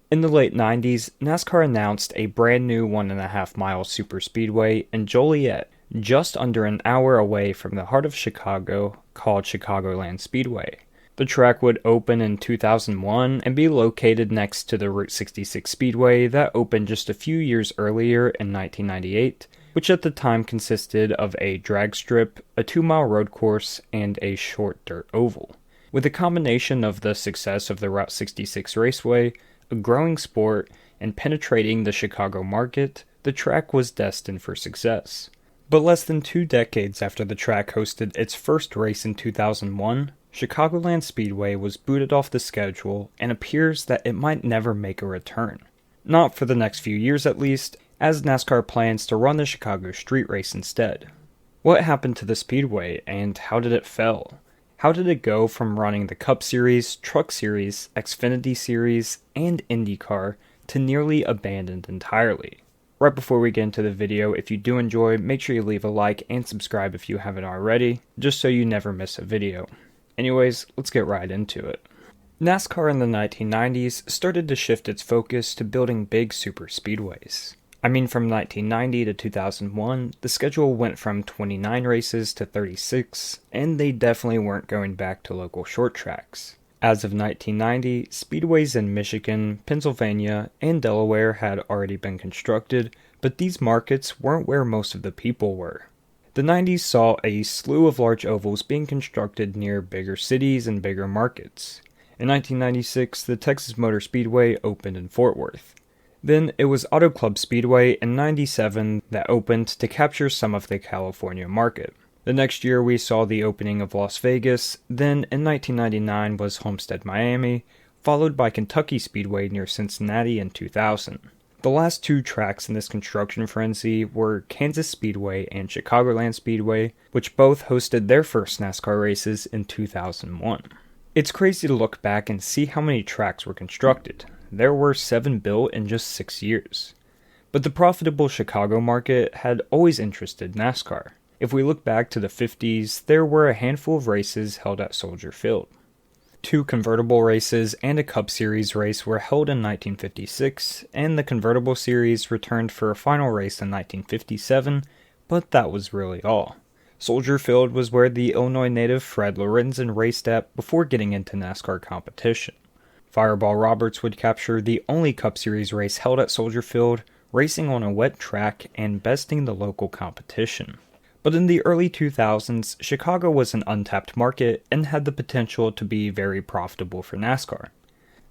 In the late 90s, NASCAR announced a brand new 1.5 mile superspeedway in Joliet, just under an hour away from the heart of Chicago, called Chicagoland Speedway. The track would open in 2001 and be located next to the Route 66 Speedway that opened just a few years earlier in 1998, which at the time consisted of a drag strip, a 2-mile road course, and a short dirt oval. With a combination of the success of the Route 66 Raceway, a growing sport, and penetrating the Chicago market, the track was destined for success. But less than 2 decades after the track hosted its first race in 2001, Chicagoland Speedway was booted off the schedule and appears that it might never make a return. Not for the next few years at least, as NASCAR plans to run the Chicago Street Race instead. What happened to the Speedway and how did it fail? How did it go from running the Cup Series, Truck Series, Xfinity Series, and Indycar to nearly abandoned entirely? Right before we get into the video, if you do enjoy, make sure you leave a like and subscribe if you haven't already, just so you never miss a video. Anyways, let's get right into it. NASCAR in the 1990s started to shift its focus to building big super speedways. From 1990 to 2001, the schedule went from 29 races to 36, and they definitely weren't going back to local short tracks. As of 1990, speedways in Michigan, Pennsylvania, and Delaware had already been constructed, but these markets weren't where most of the people were. The 90s saw a slew of large ovals being constructed near bigger cities and bigger markets. In 1996, the Texas Motor Speedway opened in Fort Worth. Then it was Auto Club Speedway in '97 that opened to capture some of the California market. The next year we saw the opening of Las Vegas, then in 1999 was Homestead, Miami, followed by Kentucky Speedway near Cincinnati in 2000. The last 2 tracks in this construction frenzy were Kansas Speedway and Chicagoland Speedway, which both hosted their first NASCAR races in 2001. It's crazy to look back and see how many tracks were constructed. There were 7 built in just 6 years. But the profitable Chicago market had always interested NASCAR. If we look back to the 50s, there were a handful of races held at Soldier Field. 2 convertible races and a Cup Series race were held in 1956, and the convertible series returned for a final race in 1957, but that was really all. Soldier Field was where the Illinois native Fred Lorenzen raced at before getting into NASCAR competition. Fireball Roberts would capture the only Cup Series race held at Soldier Field, racing on a wet track and besting the local competition. But in the early 2000s, Chicago was an untapped market and had the potential to be very profitable for NASCAR.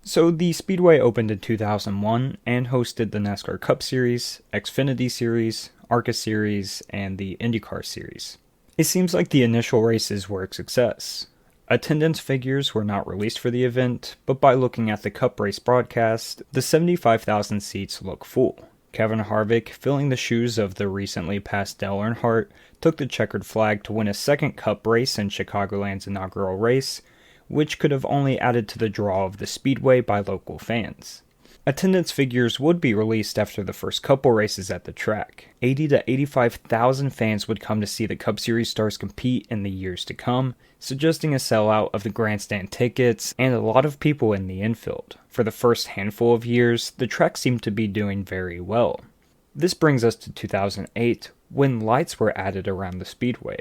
So the Speedway opened in 2001 and hosted the NASCAR Cup Series, Xfinity Series, ARCA Series, and the IndyCar Series. It seems like the initial races were a success. Attendance figures were not released for the event, but by looking at the Cup race broadcast, the 75,000 seats look full. Kevin Harvick, filling the shoes of the recently passed Dale Earnhardt, took the checkered flag to win a second Cup race in Chicagoland's inaugural race, which could have only added to the draw of the Speedway by local fans. Attendance figures would be released after the first couple races at the track. 80 to 85,000 fans would come to see the Cup Series stars compete in the years to come, suggesting a sellout of the grandstand tickets and a lot of people in the infield. For the first handful of years, the track seemed to be doing very well. This brings us to 2008, when lights were added around the Speedway.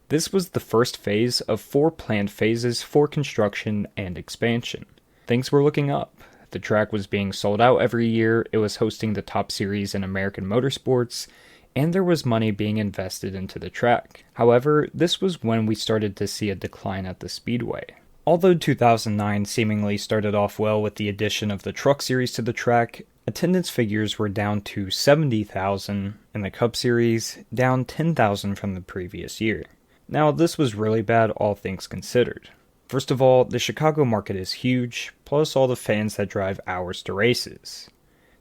This was the first phase of 4 planned phases for construction and expansion. Things were looking up. The track was being sold out every year, it was hosting the top series in American motorsports, and there was money being invested into the track. However, this was when we started to see a decline at the Speedway. Although 2009 seemingly started off well with the addition of the Truck Series to the track, attendance figures were down to 70,000 in the Cup Series, down 10,000 from the previous year. Now, this was really bad, all things considered. First of all, the Chicago market is huge, plus all the fans that drive hours to races.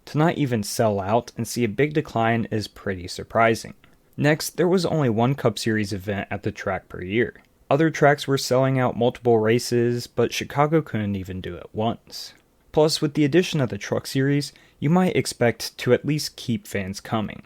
To not even sell out and see a big decline is pretty surprising. Next, there was only one Cup Series event at the track per year. Other tracks were selling out multiple races, but Chicago couldn't even do it once. Plus, with the addition of the Truck Series, you might expect to at least keep fans coming.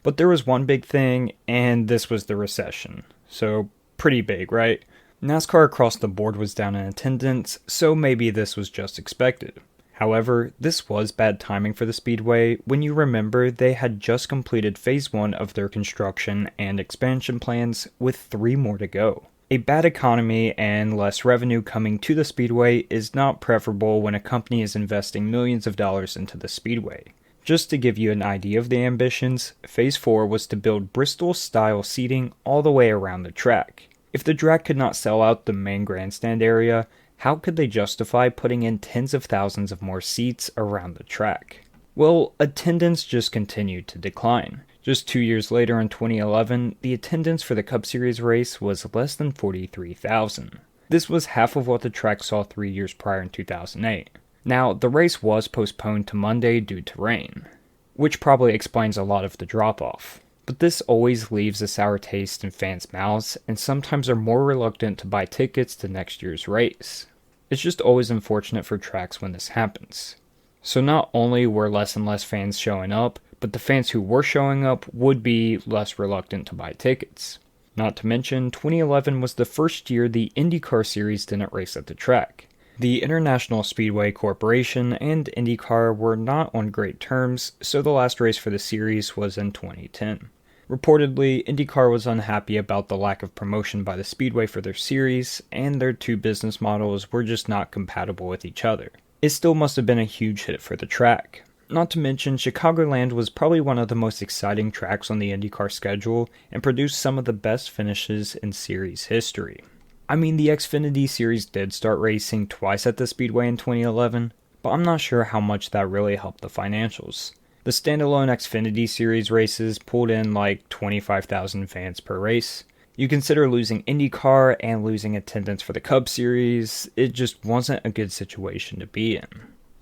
But there was one big thing, and this was the recession. So, pretty big, right? NASCAR across the board was down in attendance, so maybe this was just expected. However, this was bad timing for the Speedway when you remember they had just completed Phase 1 of their construction and expansion plans with 3 more to go. A bad economy and less revenue coming to the Speedway is not preferable when a company is investing millions of dollars into the Speedway. Just to give you an idea of the ambitions, Phase 4 was to build Bristol-style seating all the way around the track. If the track could not sell out the main grandstand area, how could they justify putting in tens of thousands of more seats around the track? Well, attendance just continued to decline. Just 2 years later in 2011, the attendance for the Cup Series race was less than 43,000. This was half of what the track saw 3 years prior in 2008. Now, the race was postponed to Monday due to rain, which probably explains a lot of the drop-off. But this always leaves a sour taste in fans' mouths, and sometimes are more reluctant to buy tickets to next year's race. It's just always unfortunate for tracks when this happens. So not only were less and less fans showing up, but the fans who were showing up would be less reluctant to buy tickets. Not to mention, 2011 was the first year the Indycar series didn't race at the track. The International Speedway Corporation and Indycar were not on great terms, so the last race for the series was in 2010. Reportedly, Indycar was unhappy about the lack of promotion by the Speedway for their series, and their two business models were just not compatible with each other. It still must have been a huge hit for the track. Not to mention, Chicagoland was probably one of the most exciting tracks on the IndyCar schedule and produced some of the best finishes in series history. I mean, the Xfinity series did start racing twice at the Speedway in 2011, but I'm not sure how much that really helped the financials. The standalone Xfinity series races pulled in like 25,000 fans per race. You consider losing IndyCar and losing attendance for the Cup Series, it just wasn't a good situation to be in.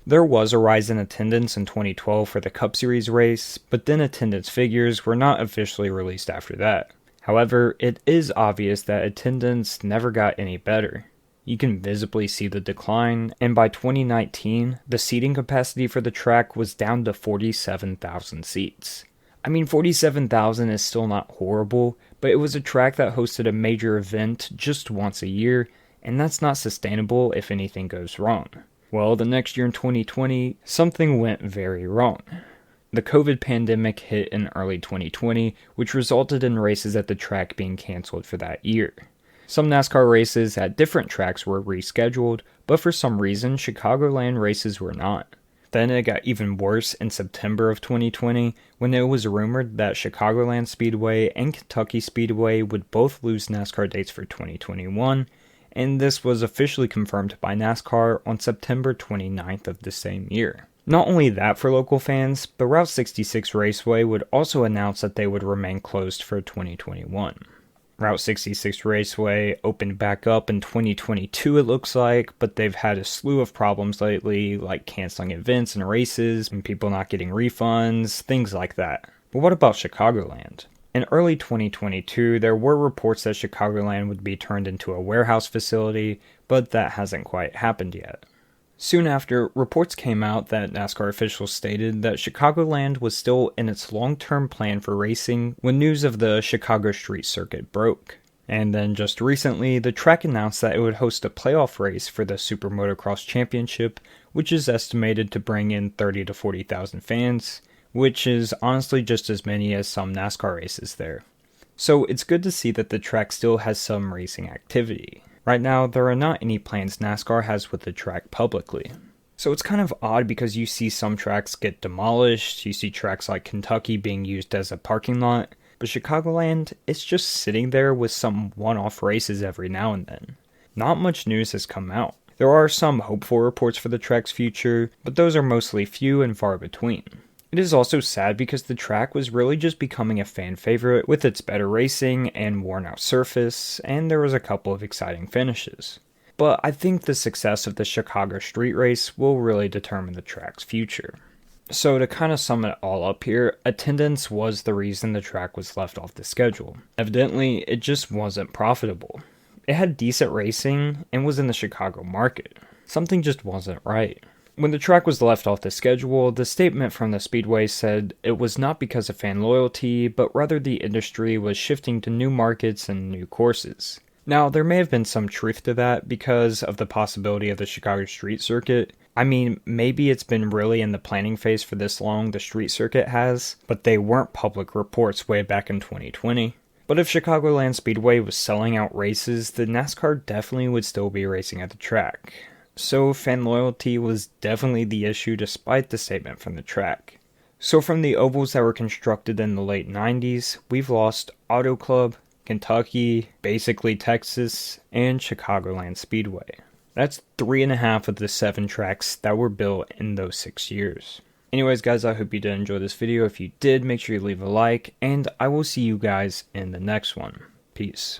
There was a rise in attendance in 2012 for the Cup Series race, but then attendance figures were not officially released after that. However, it is obvious that attendance never got any better. You can visibly see the decline, and by 2019, the seating capacity for the track was down to 47,000 seats. I mean, 47,000 is still not horrible, but it was a track that hosted a major event just once a year, and that's not sustainable if anything goes wrong. Well, the next year in 2020, something went very wrong. The COVID pandemic hit in early 2020, which resulted in races at the track being canceled for that year. Some NASCAR races at different tracks were rescheduled, but for some reason, Chicagoland races were not. Then it got even worse in September of 2020, when it was rumored that Chicagoland Speedway and Kentucky Speedway would both lose NASCAR dates for 2021, and this was officially confirmed by NASCAR on September 29th of the same year. Not only that for local fans, but Route 66 Raceway would also announce that they would remain closed for 2021. Route 66 Raceway opened back up in 2022 it looks like, but they've had a slew of problems lately, like canceling events and races, and people not getting refunds, things like that. But what about Chicagoland? In early 2022, there were reports that Chicagoland would be turned into a warehouse facility, but that hasn't quite happened yet. Soon after, reports came out that NASCAR officials stated that Chicagoland was still in its long-term plan for racing when news of the Chicago Street Circuit broke. And then just recently, the track announced that it would host a playoff race for the Super Motocross Championship, which is estimated to bring in 30,000 to 40,000 fans, which is honestly just as many as some NASCAR races there. So it's good to see that the track still has some racing activity. Right now, there are not any plans NASCAR has with the track publicly. So it's kind of odd because you see some tracks get demolished, you see tracks like Kentucky being used as a parking lot, but Chicagoland, it's just sitting there with some one-off races every now and then. Not much news has come out. There are some hopeful reports for the track's future, but those are mostly few and far between. It is also sad because the track was really just becoming a fan favorite with its better racing and worn out surface, and there was a couple of exciting finishes. But I think the success of the Chicago Street Race will really determine the track's future. So to kind of sum it all up here, attendance was the reason the track was left off the schedule. Evidently, it just wasn't profitable. It had decent racing and was in the Chicago market. Something just wasn't right. When the track was left off the schedule, the statement from the Speedway said it was not because of fan loyalty, but rather the industry was shifting to new markets and new courses. Now, there may have been some truth to that because of the possibility of the Chicago Street Circuit, I mean, maybe it's been really in the planning phase for this long, the street circuit has, but they weren't public reports way back in 2020. But if Chicagoland Speedway was selling out races, then NASCAR definitely would still be racing at the track. So fan loyalty was definitely the issue despite the statement from the track. So from the ovals that were constructed in the late 90s, we've lost Auto Club, Kentucky, basically Texas, and Chicagoland Speedway. That's 3.5 of the 7 tracks that were built in those 6 years. Anyways guys, I hope you did enjoy this video. If you did, make sure you leave a like, and I will see you guys in the next one. Peace.